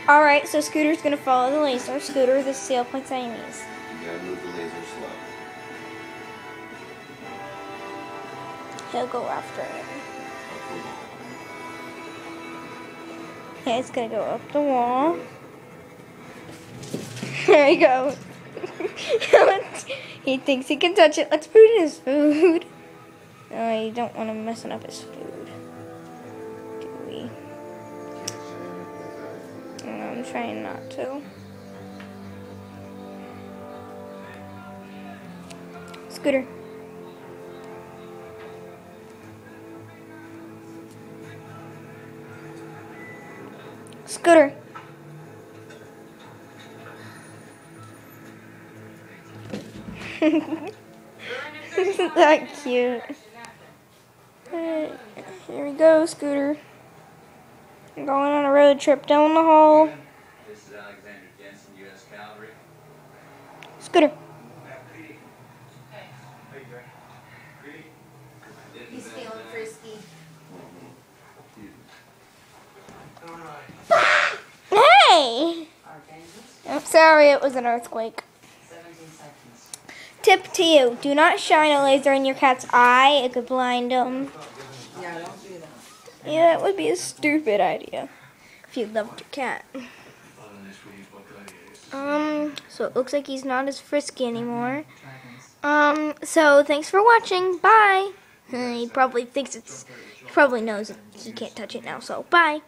Alright, so Scooter's gonna follow the laser. Scooter, the sealpoint Siamese. You gotta move the laser slow. He'll go after it. Yeah, it's gonna go up the wall. There he goes. He thinks he can touch it. Let's put it in his food. No, you don't want to mess up his food. Do we? No, I'm trying not to. Scooter. Scooter. Isn't that cute? Here we go, Scooter. I'm going on a road trip down the hall. This is Alexander Jensen, U.S. Cavalry. Scooter. He's feeling frisky. Hey! I'm sorry, it was an earthquake. 17 seconds. Tip to you, do not shine a laser in your cat's eye. It could blind him. Yeah, don't do that. Yeah, that would be a stupid idea if you loved your cat. So it looks like he's not as frisky anymore. So thanks for watching. Bye. He probably knows he can't touch it now, so bye.